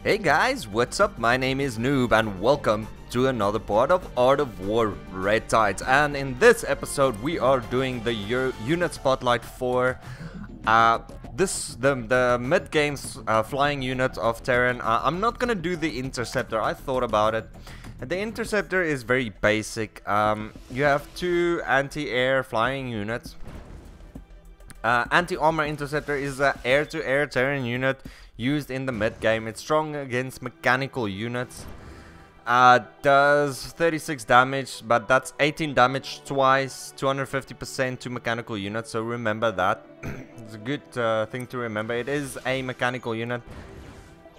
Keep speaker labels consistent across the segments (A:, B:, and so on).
A: Hey guys, what's up? My name is Noob and welcome to another part of Art of War Red Tides. And in this episode we are doing the unit spotlight for the mid-game flying unit of Terran. I'm not gonna do the interceptor. I thought about it. The interceptor is very basic. You have two anti-air flying units. Anti-armor interceptor is an air-to-air Terran unit used in the mid-game. It's strong against mechanical units. Does 36 damage, but that's 18 damage twice, 250% to mechanical units, so remember that. It's a good thing to remember. It is a mechanical unit.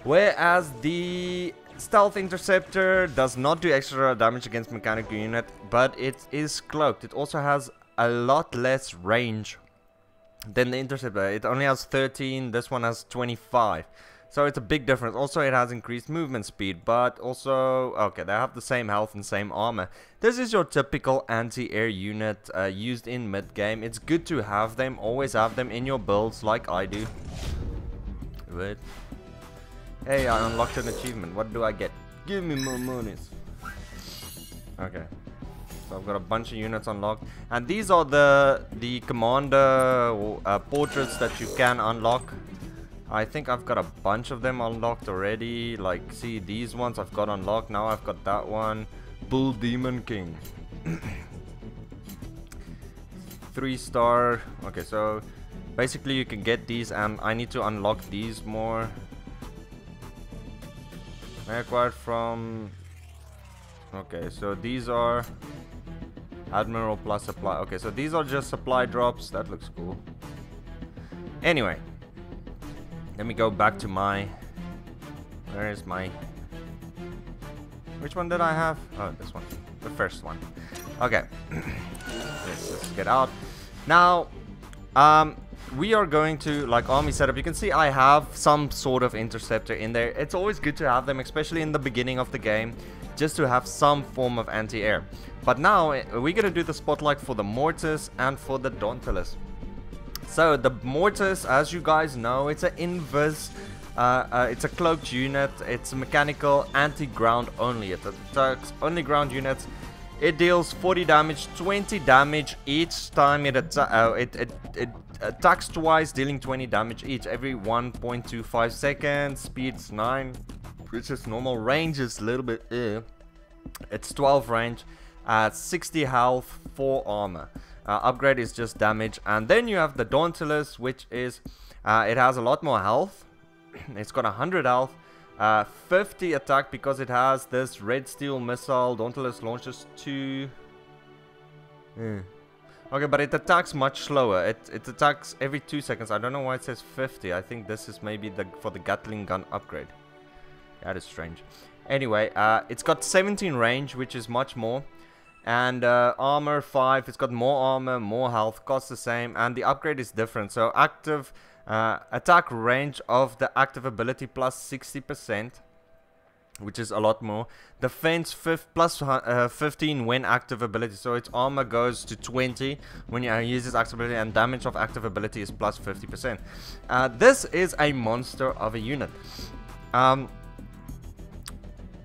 A: Whereas the stealth interceptor does not do extra damage against mechanical unit, but it is cloaked. It also has a lot less range than the interceptor. It only has 13, this one has 25. So it's a big difference. Also it has increased movement speed, but also, okay, they have the same health and same armor. This is your typical anti-air unit used in mid-game. It's good to have them, always have them in your builds like I do. But, hey, I unlocked an achievement. What do I get? Give me more monies. Okay. So I've got a bunch of units unlocked, and these are the commander portraits that you can unlock. I think I've got a bunch of them unlocked already. Like, see, these ones I've got unlocked. Now I've got that one, Bull Demon King. 3-star. Okay, so basically you can get these, and I need to unlock these more. I acquired from. Okay, so these are Admiral plus supply. Okay, so these are just supply drops. That looks cool. Anyway, let me go back to my. Where is my? Which one did I have? Oh, this one. The first one. Okay. Let's just get out. Now, we are going to, like, army setup. You can see I have some sort of interceptor in there. It's always good to have them, especially in the beginning of the game, just to have some form of anti-air. But now we're gonna do the spotlight for the mortars and for the Dauntless. So the mortars, as you guys know, it's an invis. It's a cloaked unit. It's a mechanical, anti-ground only. It attacks only ground units. It deals 40 damage, 20 damage each time it attacks twice, dealing 20 damage each every 1.25 seconds. Speed's 9, which is normal. Range is a little bit It's 12 range, 60 health, 4 armor. Upgrade is just damage. And then you have the Dauntless, which is it has a lot more health. It's got 100 health, 50 attack because it has this red steel missile. Dauntless launches 2. Okay, but it attacks much slower. It attacks every 2 seconds. I don't know why it says 50. I think this is maybe for the Gatling gun upgrade. That is strange. Anyway, it's got 17 range, which is much more. And armor 5. It's got more armor, more health, costs the same. And the upgrade is different. So active attack range of the active ability plus 60%, which is a lot more. Defense plus 15 when active ability. So its armor goes to 20 when you use its active ability, and damage of active ability is plus 50%. This is a monster of a unit.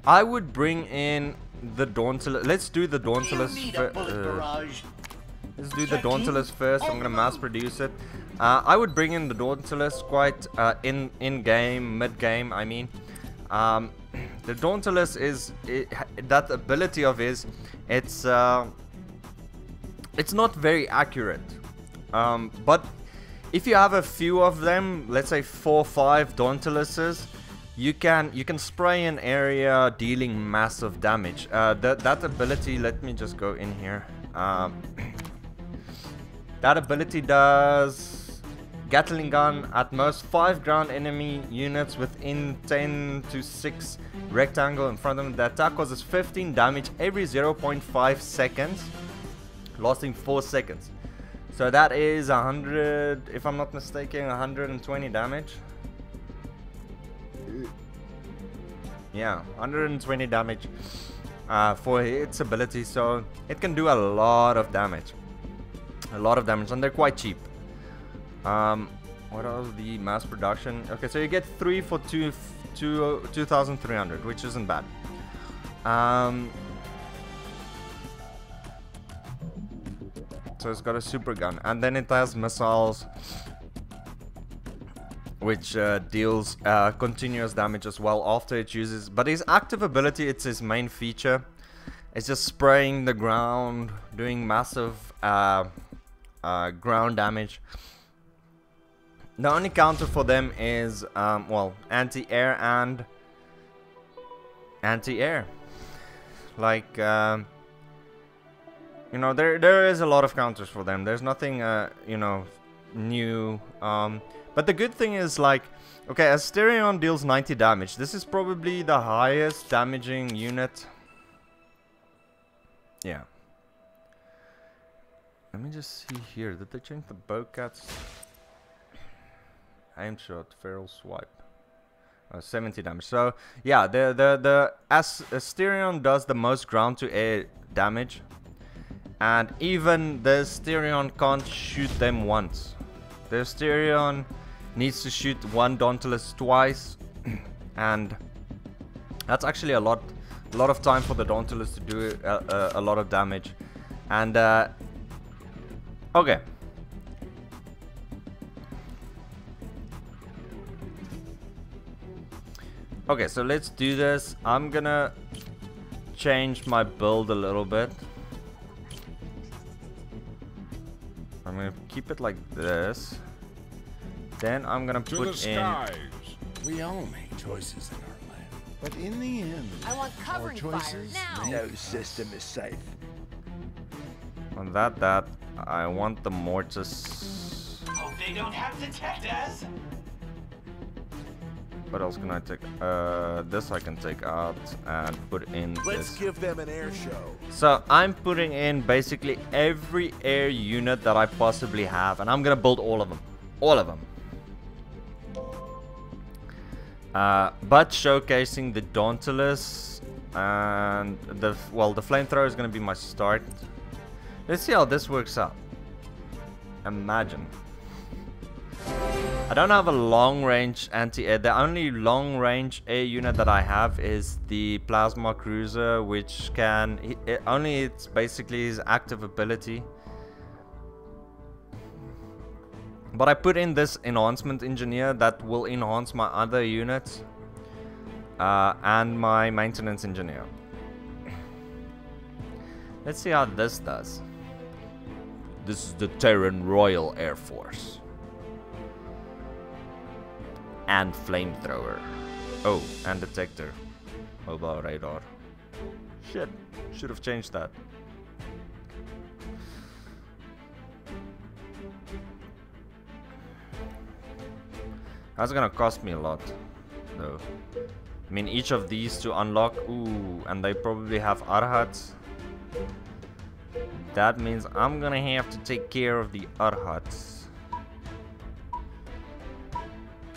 A: I would bring in the Dauntless. Let's do the Dauntless first. Let's do the Dauntless first. I'm gonna mass produce it. I would bring in the Dauntless quite in game, mid game. I mean, the Dauntless is that ability of his. It's not very accurate. But if you have a few of them, let's say 4 or 5 Dauntlesses, you can spray an area dealing massive damage. That ability, let me just go in here. That ability does Gatling gun at most 5 ground enemy units within 10 to 6 rectangle in front of them. The attack causes 15 damage every 0.5 seconds, lasting 4 seconds. So that is 100, if I'm not mistaken, 120 damage. Yeah, 120 damage for its ability, so it can do a lot of damage. And they're quite cheap. What are the mass production? Okay, so you get 3 for 2,300, which isn't bad. So it's got a super gun, and then it has missiles, which deals continuous damage as well after it uses. But his active ability, it's his main feature. It's just spraying the ground, doing massive ground damage. The only counter for them is, well, anti-air and anti-air. Like, you know, there is a lot of counters for them. There's nothing, you know, new. But the good thing is, like, okay, Asterion deals 90 damage. This is probably the highest damaging unit. Yeah. Let me just see here. Did they change the bowcats? Aim shot, feral swipe. 70 damage. So yeah, the Asterion does the most ground to air damage, and even the Asterion can't shoot them once. The Asterion needs to shoot one Dauntless twice, and that's actually a lot of time for the Dauntless to do a lot of damage. And okay. Okay, so let's do this. I'm gonna change my build a little bit. I'm gonna keep it like this. Then I'm gonna put in.
B: We all make choices in our land, but in the end,
C: I want covering fire now.
B: No system is safe.
A: On that, I want the mortis.
D: Hope they don't have detect us.
A: What else can I take? This I can take out and put in
E: Let's
A: this.
E: give them an air show.
A: So I'm putting in basically every air unit that I possibly have, and I'm gonna build all of them. All of them. But showcasing the Dauntless and the flamethrower is gonna be my start. Let's see how this works out. Imagine. I don't have a long-range anti-air. The only long-range air unit that I have is the Plasma Cruiser, which can... it's basically his active ability. But I put in this Enhancement Engineer that will enhance my other units. And my Maintenance Engineer. Let's see how this does. This is the Terran Royal Air Force. And flamethrower. Oh, and detector. Mobile radar. Shit. Should have changed that. That's gonna cost me a lot, though. I mean, each of these to unlock. Ooh, and they probably have Arhats. That means I'm gonna have to take care of the Arhats.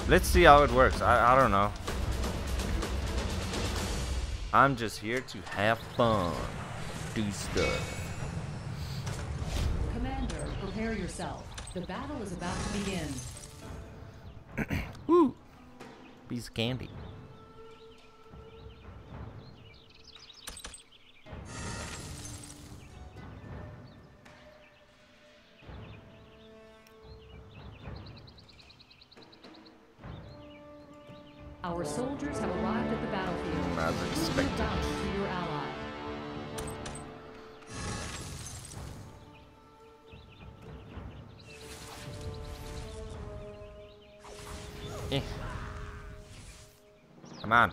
A: Let's see how it works. I don't know. I'm just here to have fun. Do stuff.
F: Commander, prepare yourself. The battle is about to begin.
A: Woo! Piece of candy.
F: Our soldiers have arrived at the battlefield.
A: As expected.
F: Vouch for your ally.
A: Come on.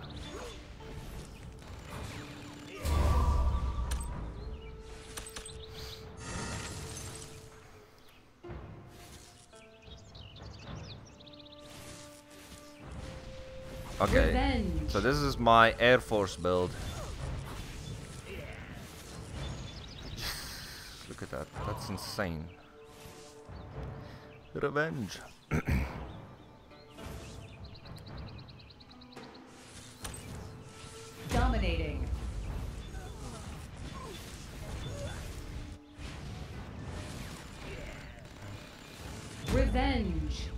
A: Okay,
F: Revenge.
A: so this is my Air Force build. Look at that, that's insane. Revenge.
F: Dominating. Revenge.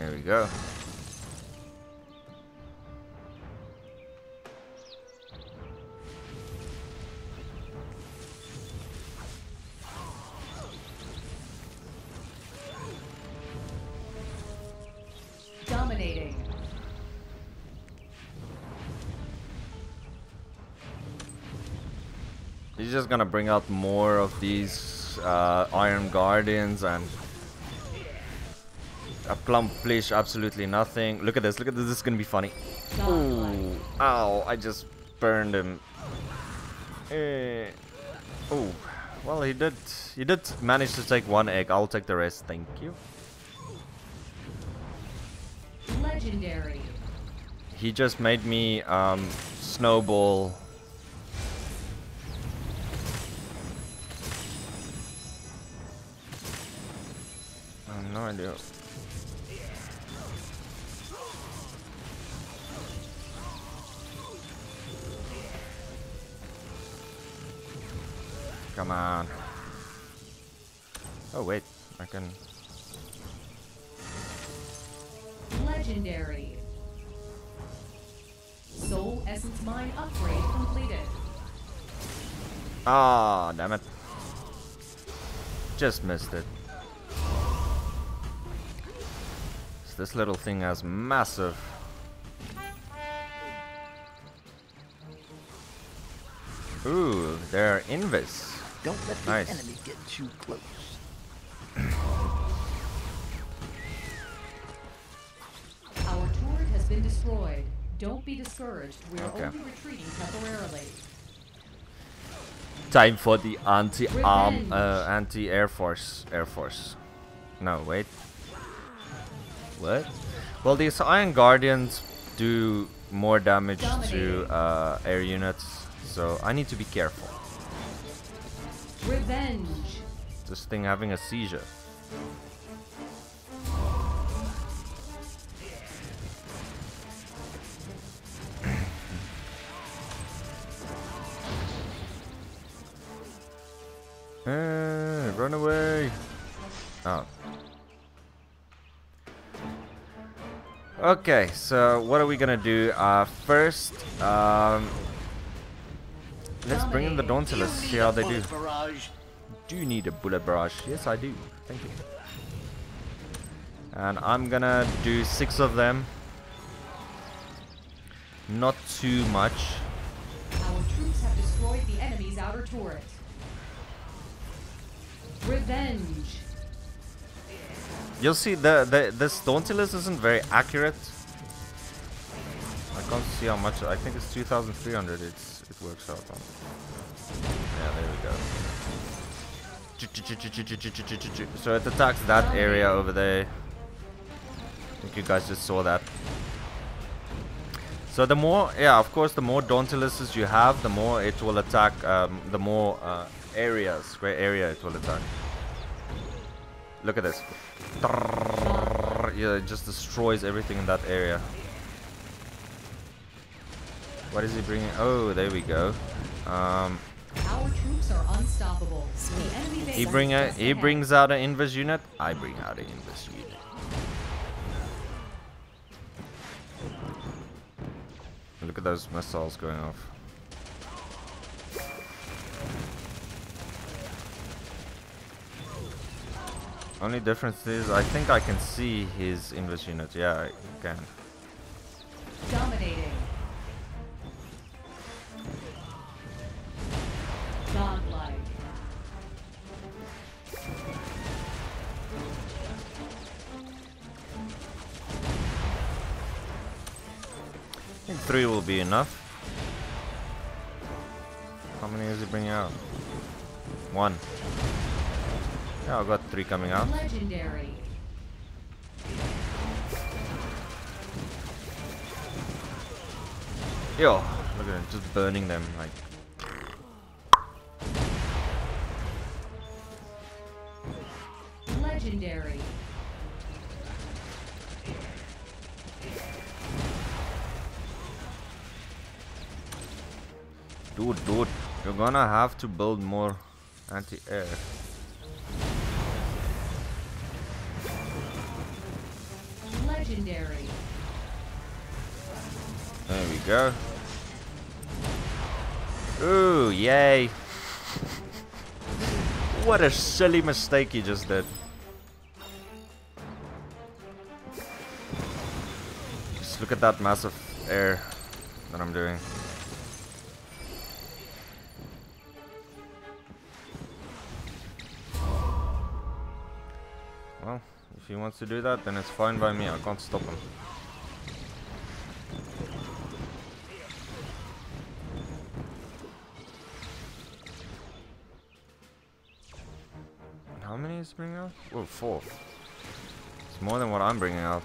A: There we go.
F: Dominating.
A: He's just gonna bring out more of these Iron Guardians and accomplish absolutely nothing. Look at this, this is gonna be funny. Ooh, ow, I just burned him. Oh, well he did manage to take one egg. I'll take the rest, thank you.
F: Legendary.
A: He just made me snowball. I have no idea. Come on. Oh wait, I can.
F: Legendary. Soul Essence Mine upgrade completed.
A: Ah, damn it. Just missed it. This little thing has massive. Ooh, they're invis.
E: Don't let the enemy get too close.
F: Our turret has been destroyed. Don't be discouraged. We're
A: Okay.
F: only retreating temporarily.
A: Time for the anti-air force. No, wait. What? Well, these Iron Guardians do more damage to air units, so I need to be careful.
F: Revenge.
A: This thing having a seizure. Run away! Oh. Okay, so what are we gonna do? First, let's bring in the Dauntless, see how they do. Do you need a bullet barrage? Yes, I do. Thank you. And I'm gonna do 6 of them. Not too much.
F: Our troops have destroyed the enemy's outer turret. Revenge.
A: You'll see this Dauntless isn't very accurate. I can't see how much. I think it's 2,300. It works out on. Yeah, there we go. So it attacks that area over there. I think you guys just saw that. So the more, yeah, of course, the more Dauntlesses you have, the more it will attack. The more areas, where area it will attack. Look at this. Yeah, it just destroys everything in that area. What is he bringing? Oh, there we go.
F: Our troops are unstoppable. The enemy base
A: He brings out an invis unit. I bring out an invis unit. Look at those missiles going off. Only difference is I think I can see his invis unit. Yeah, I can.
F: Dominating. Godlike.
A: I think 3 will be enough. How many is he bringing out? 1. Yeah, I've got 3 coming out.
F: Legendary.
A: Yo, look at him, just burning them like.
F: Legendary.
A: Dude, you're gonna have to build more anti-air.
F: Legendary.
A: There we go. Ooh, yay. What a silly mistake he just did. Just look at that massive air that I'm doing. Well, if he wants to do that, then it's fine by me. I can't stop him. How many is he bringing out? Oh, 4. It's more than what I'm bringing out.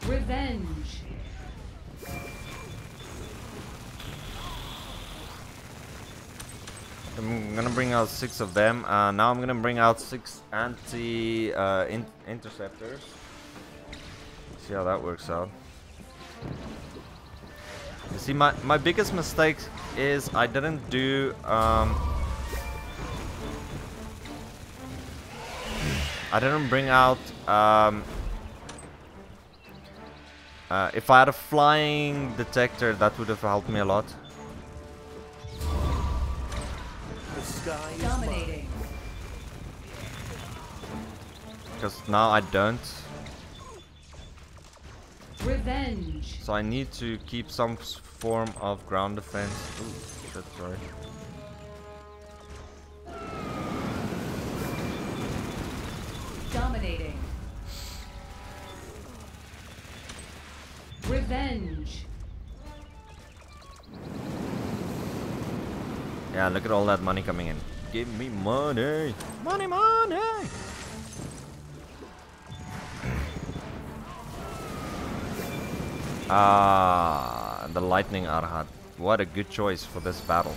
F: Revenge.
A: I'm gonna bring out 6 of them. Now I'm gonna bring out 6 interceptors. See how that works out. You see, my biggest mistake is I didn't do I didn't bring out if I had a flying detector, that would have helped me a lot.
B: The sky is
F: Dominating.
A: Because now I don't.
F: Revenge.
A: So I need to keep some form of ground defense. Ooh, shit, sorry.
F: Dominating. Revenge.
A: Yeah, look at all that money coming in. Give me money! Money, money! The lightning Arhat. What a good choice for this battle.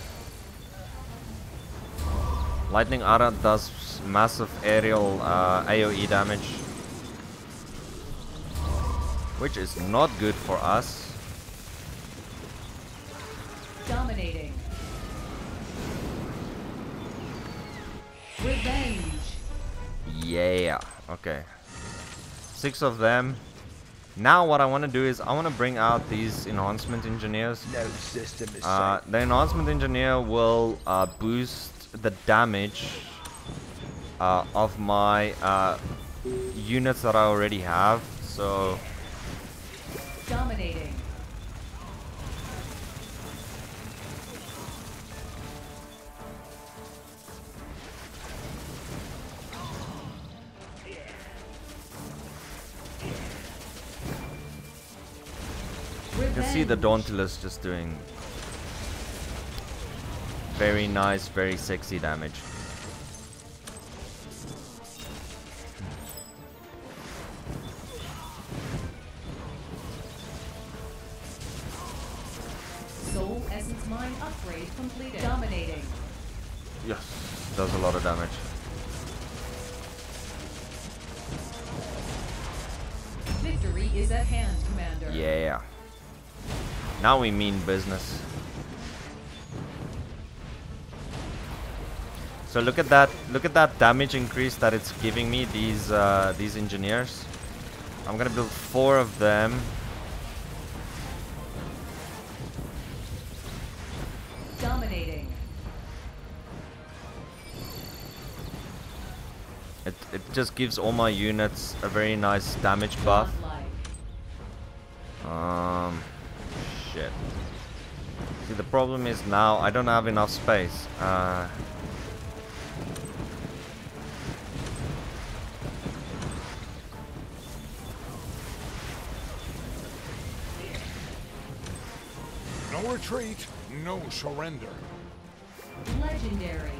A: Lightning Arhat does massive aerial AoE damage, which is not good for us.
F: Dominating. Revenge.
A: Yeah, okay. 6 of them. Now what I want to do is I want to bring out these enhancement engineers.
E: No system is safe.
A: The enhancement engineer will boost the damage of my units that I already have. So
F: Dominating.
A: you can see the Dauntless just doing very nice, very sexy damage.
F: Soul Essence Mine upgrade completed. Dominating.
A: Yes, does a lot of damage.
F: Victory is at hand, Commander.
A: Yeah. Now we mean business. So look at that damage increase that it's giving me, these engineers. I'm gonna build 4 of them.
F: Dominating.
A: It just gives all my units a very nice damage buff.
F: Godlike.
A: Shit. See, the problem is now I don't have enough space.
B: no retreat, no surrender.
F: Legendary.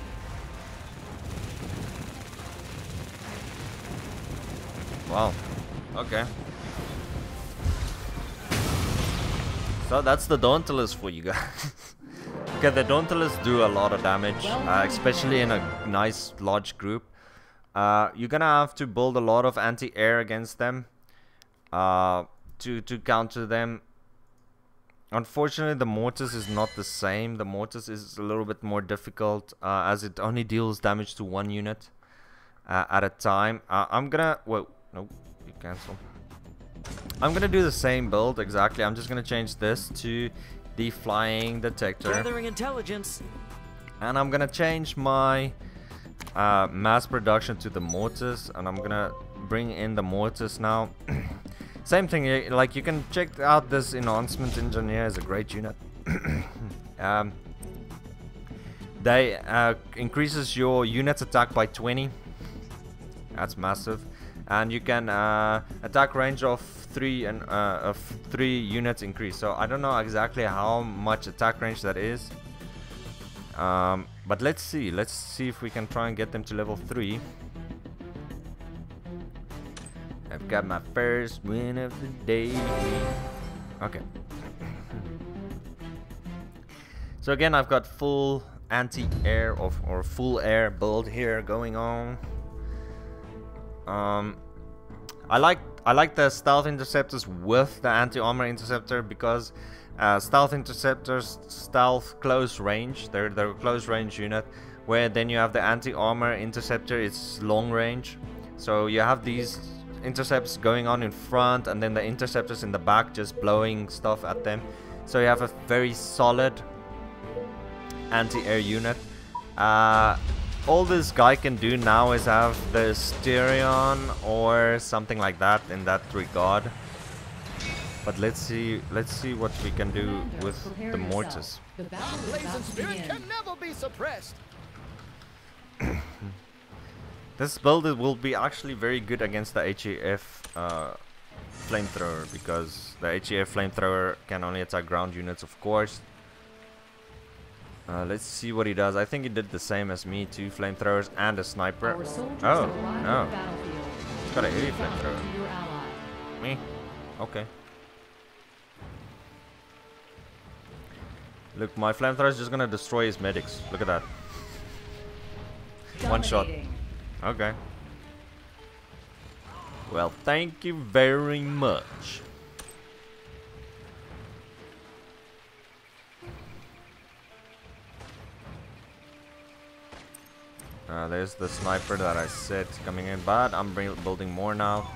A: Wow. Okay. So that's the Dauntless for you guys. Okay, the Dauntless do a lot of damage, especially in a nice large group. You're gonna have to build a lot of anti-air against them to counter them. Unfortunately, the Mortis is not the same. The Mortis is a little bit more difficult as it only deals damage to 1 unit. at a time. I'm gonna... Whoa, nope, you cancel. I'm gonna do the same build exactly. I'm just gonna change this to the flying detector.
G: Gathering intelligence.
A: And I'm gonna change my mass production to the mortars, and I'm gonna bring in the mortars now. Same thing, like you can check out this enhancement engineer is a great unit. They increases your unit's attack by 20. That's massive, and you can attack range of 3 units increase. So I don't know exactly how much attack range that is. But let's see if we can try and get them to level 3. I've got my first win of the day. Okay. So again, I've got full anti-air or full air build here going on. I like the stealth interceptors with the anti-armor interceptor, because stealth interceptors stealth close range. They're a close range unit, where then you have the anti-armor interceptor, it's long range. So you have these intercepts going on in front, and then the interceptors in the back just blowing stuff at them. So you have a very solid anti-air unit. All this guy can do now is have the Styrion or something like that in that regard. But let's see what we can do with the mortars.
F: The battle is
E: Blazing
F: about to
E: spirit
F: begin.
E: can never be suppressed.
A: This build will be actually very good against the HEF flamethrower, because the HEF flamethrower can only attack ground units, of course. Let's see what he does. I think he did the same as me, 2 flamethrowers and a sniper.
F: Our soldiers
A: Oh,
F: have arrived
A: no.
F: at the battlefield.
A: He's got a heavy
F: Look out
A: flamethrower.
F: to your ally.
A: Me? Okay. Look, my flamethrower is just gonna destroy his medics. Look at that. One shot.
F: Dominating.
A: Okay. Well, thank you very much. There's the sniper that I said coming in, but I'm building more now.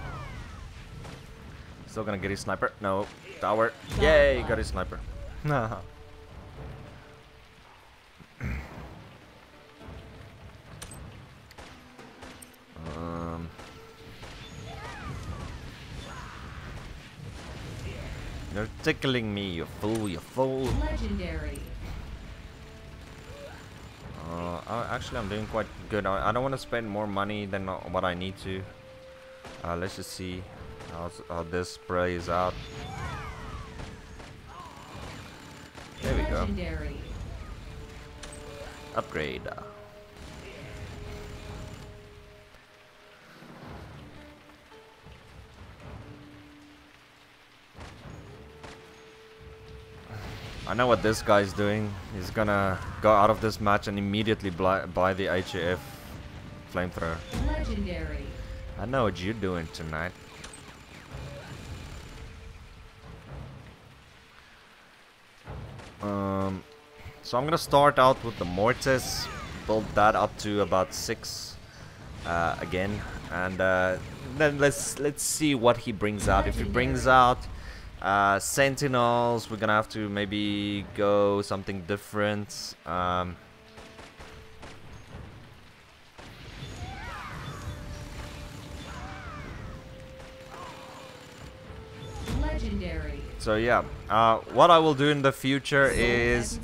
A: Still gonna get his sniper. No, tower. Yay, got his sniper. You're tickling me, you fool, you fool.
F: Legendary.
A: Actually, I'm doing quite good. I don't want to spend more money than what I need to. Let's just see how this plays out. There we go.
F: Legendary.
A: Upgrade. I know what this guy's doing. He's gonna go out of this match and immediately buy the HAF flamethrower.
F: Legendary.
A: I know what you're doing tonight. So I'm gonna start out with the mortars, build that up to about 6 again, and then let's see what he brings out. If he brings out sentinels, we're gonna have to maybe go something different.
F: Legendary.
A: So yeah, what I will do in the future is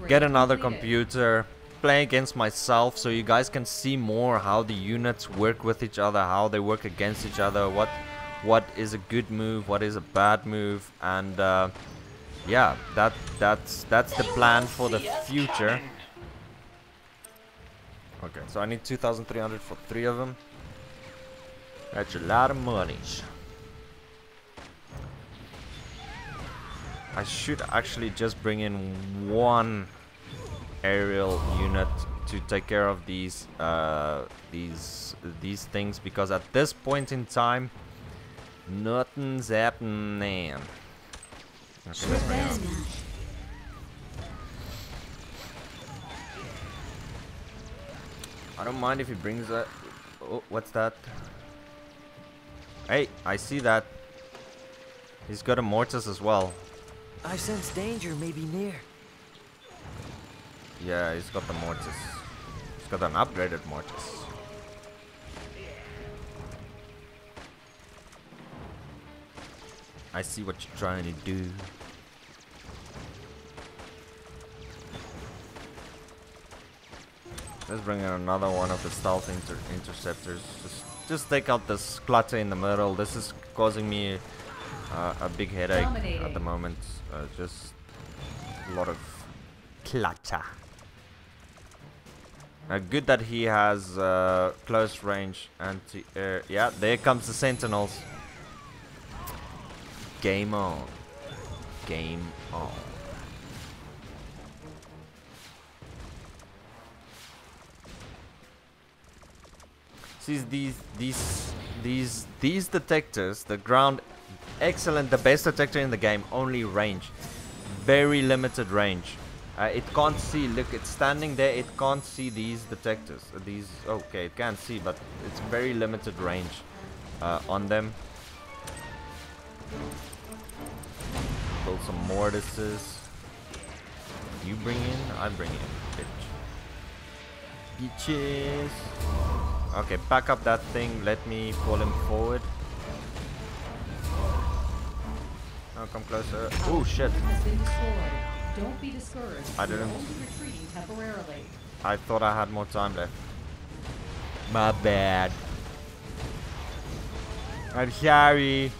A: get another computer, play against myself, so you guys can see more how the units work with each other, how they work against each other, what is a good move, what is a bad move, and yeah, that's the plan for the future. Okay, so I need 2,300 for 3 of them. That's a lot of money. I should actually just bring in 1 aerial unit to take care of these things, because at this point in time nothing's happening. Okay, let's bring it on. I don't mind if he brings that. Oh, Oh, what's that? Hey, I see that. He's got a mortis as well.
E: I sense danger may be near.
A: Yeah, he's got the mortis. He's got an upgraded mortis. I see what you're trying to do. Let's bring in another one of the stealth interceptors. Just take out this clutter in the middle. This is causing me a big headache at the moment. Just a lot of clutter. Good that he has close range anti-air. Yeah, there comes the sentinels. Game on. Game on. See these detectors, the ground, excellent, the best detector in the game, only range. Very limited range. It can't see, look, it's standing there, it can't see these detectors. Okay, it can see, but it's very limited range on them. Build some mortises. You bring in, I bring in, bitch. Bitches. Okay, back up that thing, let me pull him forward. Oh, come closer. Oh, shit.
F: Don't be discouraged.
A: I didn't.
F: Retreating temporarily.
A: I thought I had more time left. My bad. I'm sorry.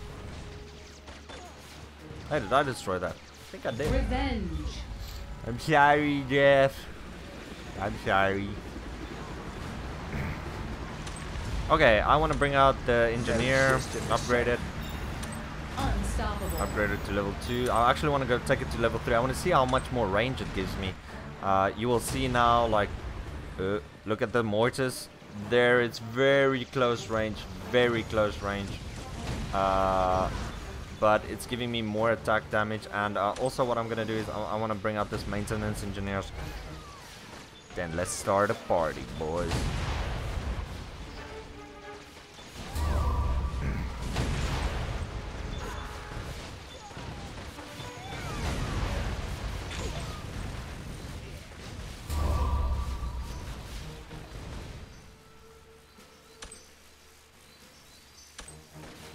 A: Hey, did I destroy that? I think I did.
F: Revenge.
A: I'm sorry, Jeff. I'm sorry. Okay, I want to bring out the engineer, upgrade it.
F: Unstoppable.
A: Upgrade it to level 2. I actually want to go take it to level 3. I want to see how much more range it gives me. You will see now, like, look at the mortis. There, it's very close range. Very close range. But it's giving me more attack damage. And also what I'm going to do is I want to bring out this maintenance engineers. Then let's start a party, boys.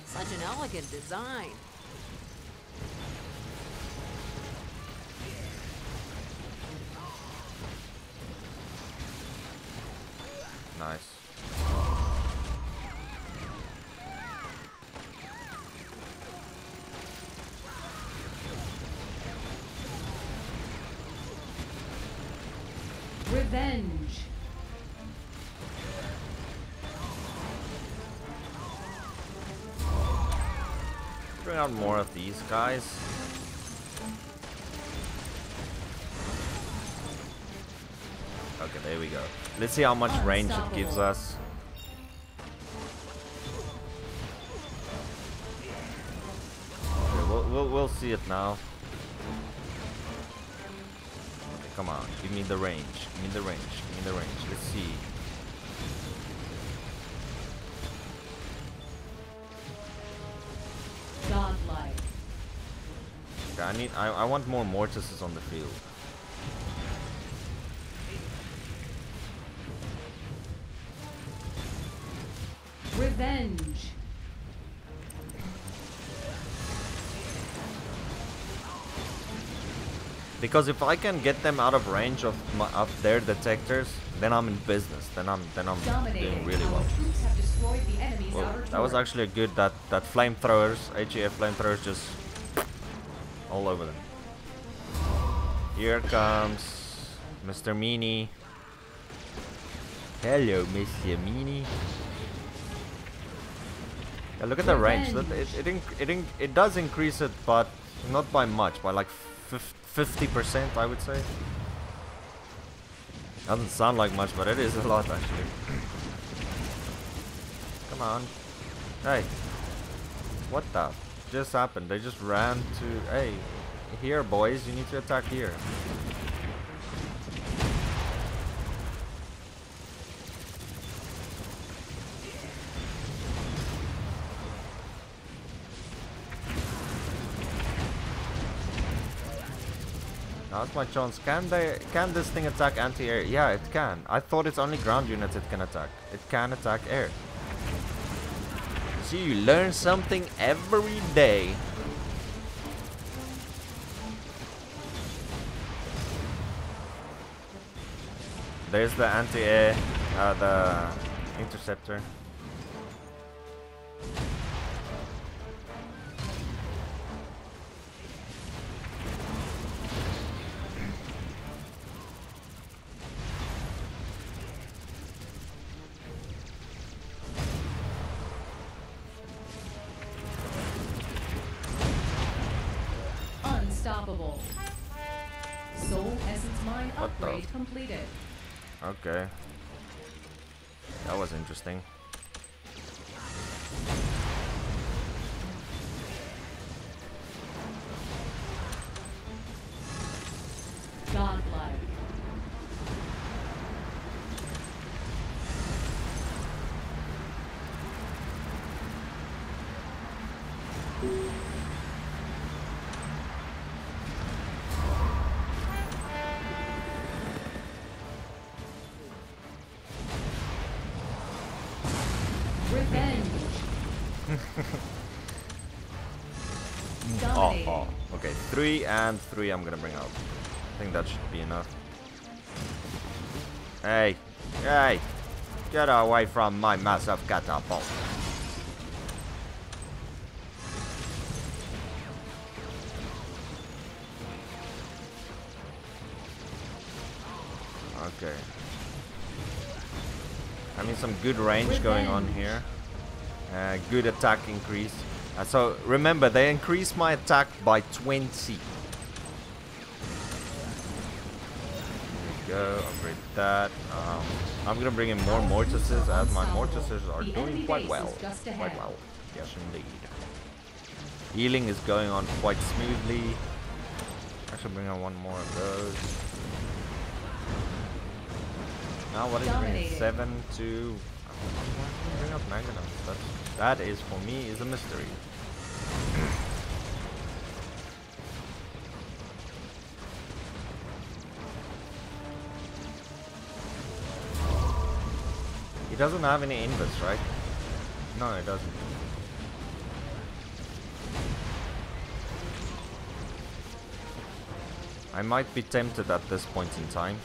C: Such an elegant design.
A: Nice.
F: Revenge.
A: Bring out more of these guys. Okay, there we go. Let's see how much range it gives us. Okay, we'll see it now. Okay, come on, give me the range. Give me the range. Give me the range. Let's see.
F: Godlike.
A: Okay, I want more mortises on the field.
F: Revenge.
A: Because if I can get them out of range of their detectors, then I'm in business. Then I'm doing really well.
F: Troops have destroyed the enemy's
A: Well,
F: outer
A: that was
F: turret.
A: actually a good that flamethrowers, HEF flamethrowers, just all over them. Here comes Mr. Meanie. Hello, Mr. Meanie. Yeah, look at the range. It does increase it, but not by much. By like 50%, I would say. Doesn't sound like much, but it is a lot actually. Come on. Hey. What the just happened? They just ran to... Hey. Here, boys. You need to attack here. Now's my chance. Can this thing attack anti-air? Yeah, it can. I thought it's only ground units it can attack. It can attack air. See, you learn something every day. There's the anti-air, the interceptor.
F: Unstoppable. Soul Essence Mine
A: What the?
F: upgrade completed.
A: Okay. That was interesting.
F: Godlike. Revenge. Dominating.
A: Oh. Okay, 3 and 3 I'm gonna bring out. I think that should be enough. Hey. Hey. Get away from my massive catapult. Okay. I mean, some good range going on here. Good attack increase. So remember, they increased my attack by 20. There we go. Upgrade that. I'm gonna bring in more mortises as my mortises are doing quite well. Quite well. Yes, indeed. Healing is going on quite smoothly. I should bring on one more of those. Now what is it bringing? 7 to... Bring up manganese. That is, for me, is a mystery. He doesn't have any invis, right? No, he doesn't. I might be tempted at this point in time.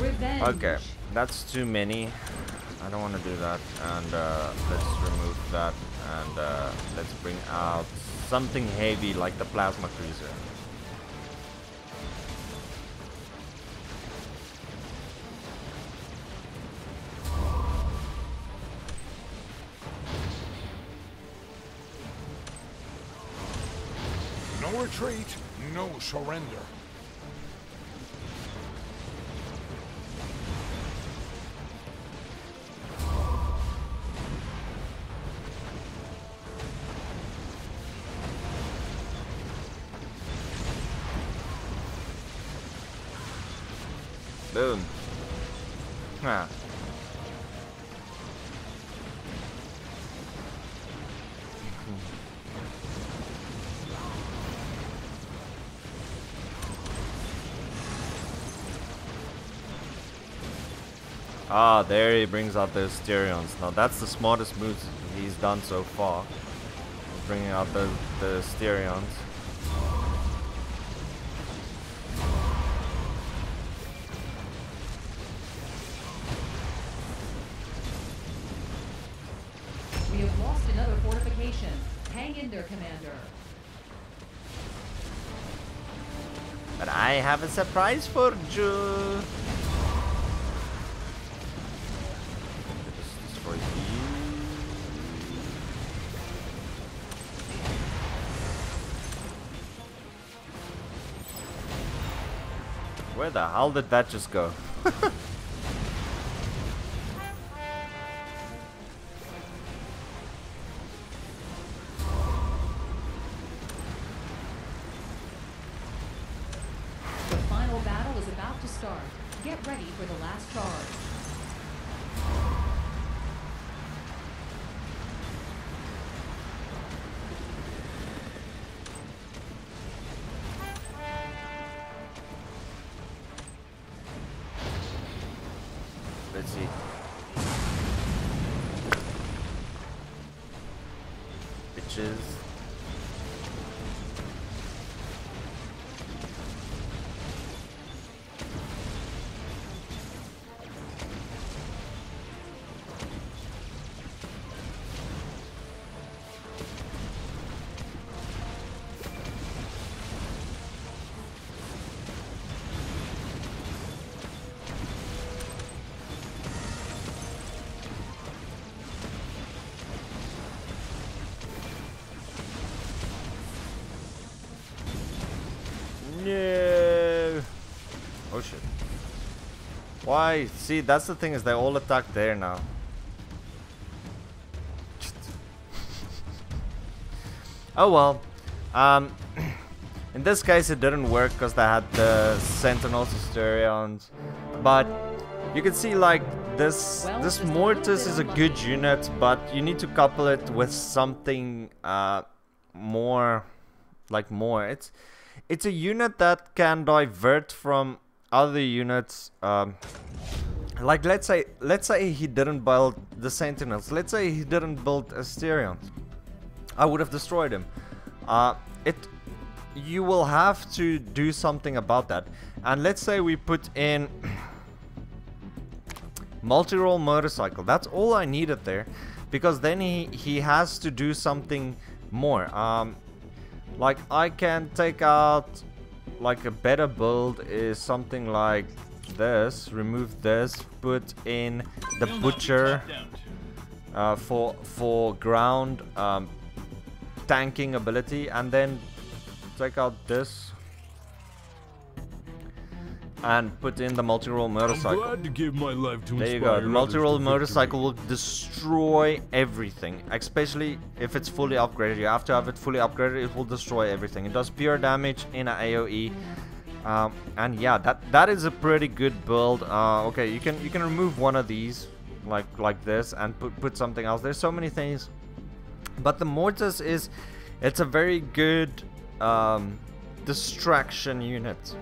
F: Revenge.
A: Okay, that's too many. I don't want to do that. And let's remove that. And let's bring out something heavy like the plasma cruiser.
B: No retreat, no surrender.
A: Boom. Ah. Ah, there he brings out the Asterions. Now that's the smartest move he's done so far. He's bringing out the Asterions.
F: We have lost another fortification. Hang in there, Commander.
A: But I have a surprise for you. This is for you. Where the hell did that just go?
F: start. Get ready for the last charge.
A: Let's see. Bitches. No. Oh shit. Why? See, that's the thing, is they all attack there now. Oh well. In this case it didn't work because they had the Sentinels, Asterions. But you can see like this Mortis is a good unit, but you need to couple it with something more. It's a unit that can divert from other units. Like let's say he didn't build the Sentinels. Let's say he didn't build Asterions. I would have destroyed him. You will have to do something about that. And let's say we put in multi-role motorcycle. That's all I needed there, because then he has to do something more. Like I can take out, like a better build is something like this. Remove this, put in the Butcher for ground tanking ability, and then take out this and put in the multi-role motorcycle.
G: I'm glad to give my life to
A: there you go. The multi-role motorcycle will destroy everything, especially if it's fully upgraded. You have to have it fully upgraded. It will destroy everything. It does pure damage in an AoE, and yeah, that is a pretty good build. Okay, you can remove one of these like this and put something else. There's so many things, but the Mortis it's a very good distraction unit.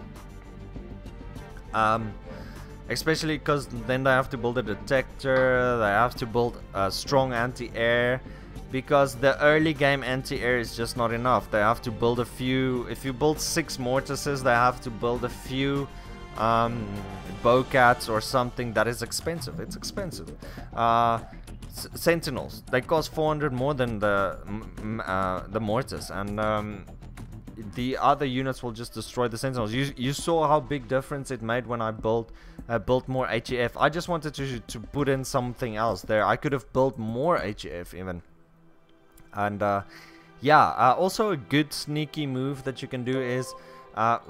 A: Especially because then they have to build a detector, they have to build a strong anti-air, because the early game anti-air is just not enough. They have to build a few. If you build 6 Mortises, they have to build a few Bowcats or something. That is expensive. It's expensive. Sentinels, they cost 400 more than the Mortis, and the other units will just destroy the Sentinels. You saw how big difference it made when I built more HEF. I just wanted to put in something else there. I could have built more HEF even. And yeah, also a good sneaky move that you can do is what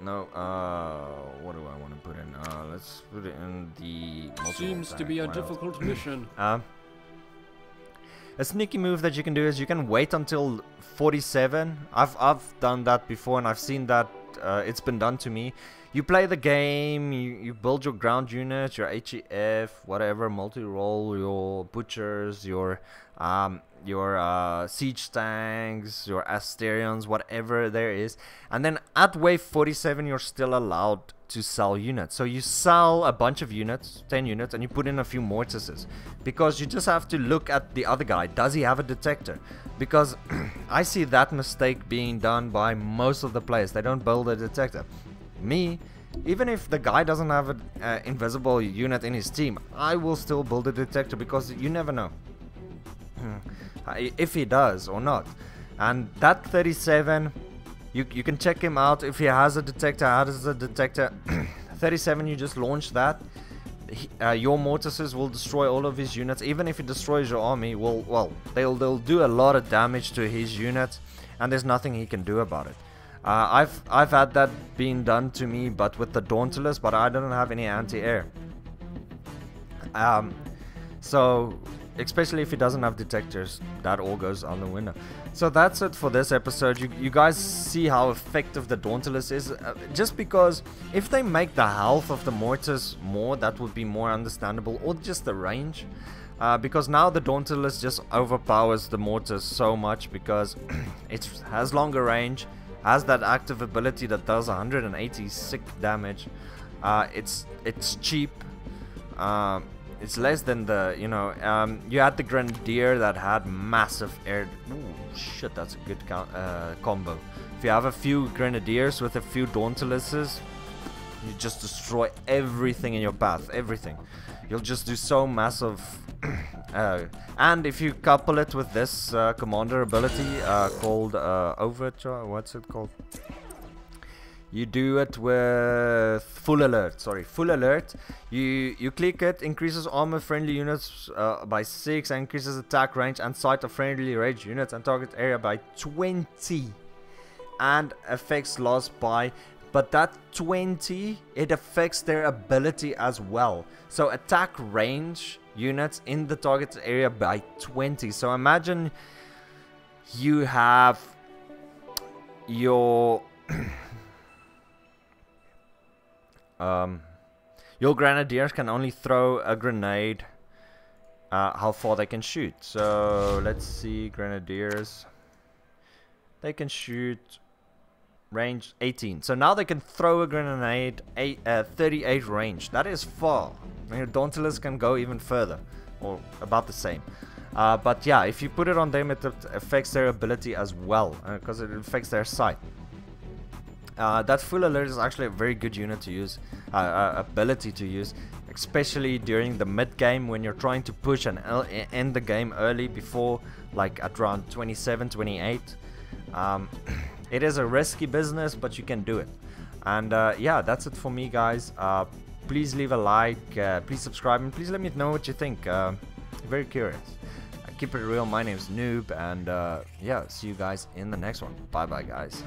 A: do I want to put in? Let's put it in the
G: Seems to be a difficult mission.
A: A sneaky move that you can do is you can wait until 47. I've done that before, and I've seen that it's been done to me. You play the game, you build your ground units, your HEF, whatever, multi-role, your butchers, your siege tanks, your Asterions, whatever there is, and then at wave 47 you're still allowed to sell units. So you sell a bunch of units, 10 units, and you put in a few Mortises, because you just have to look at the other guy. Does he have a detector? Because I see that mistake being done by most of the players. They don't build a detector. Me, even if the guy doesn't have an invisible unit in his team, I will still build a detector, because you never know if he does or not. And that 37, you can check him out if he has a detector. How does a detector 37, you just launch that. Your Mortises will destroy all of his units. Even if he destroys your army, they'll do a lot of damage to his units, and there's nothing he can do about it. I've had that being done to me, but with the Dauntless, but I don't have any anti-air. So especially if he doesn't have detectors, that all goes out the window. So that's it for this episode. You guys see how effective the Dauntless is. Just because if they make the health of the mortars more, that would be more understandable, or just the range. Because now the Dauntless just overpowers the mortars so much because it has longer range, has that active ability that does 186 damage. It's cheap. It's less than the, you know, you had the Grenadier that had massive air. Ooh, shit, that's a good combo. If you have a few Grenadiers with a few Dauntlesses, you just destroy everything in your path, everything. You'll just do so massive. And if you couple it with this commander ability called Overcharge, what's it called? You do it with Full Alert. Sorry, Full Alert. You click it, increases armor friendly units by 6, and increases attack range and sight of friendly range units and target area by 20, and affects loss by. But that 20, it affects their ability as well. So attack range units in the target area by 20. So imagine you have your your Grenadiers can only throw a grenade how far they can shoot. So let's see, Grenadiers, they can shoot range 18. So now they can throw a grenade 38 range. That is far. And your Dauntless can go even further, or about the same. But yeah, if you put it on them, it affects their ability as well, because it affects their sight. That Full Alert is actually a very good unit to use, ability to use, especially during the mid game when you're trying to push and end the game early, before like at round 27, 28. It is a risky business, but you can do it. And yeah, that's it for me, guys. Please leave a like, please subscribe, and please let me know what you think. Very curious. Keep it real. My name's Noob, and yeah, see you guys in the next one. Bye bye, guys.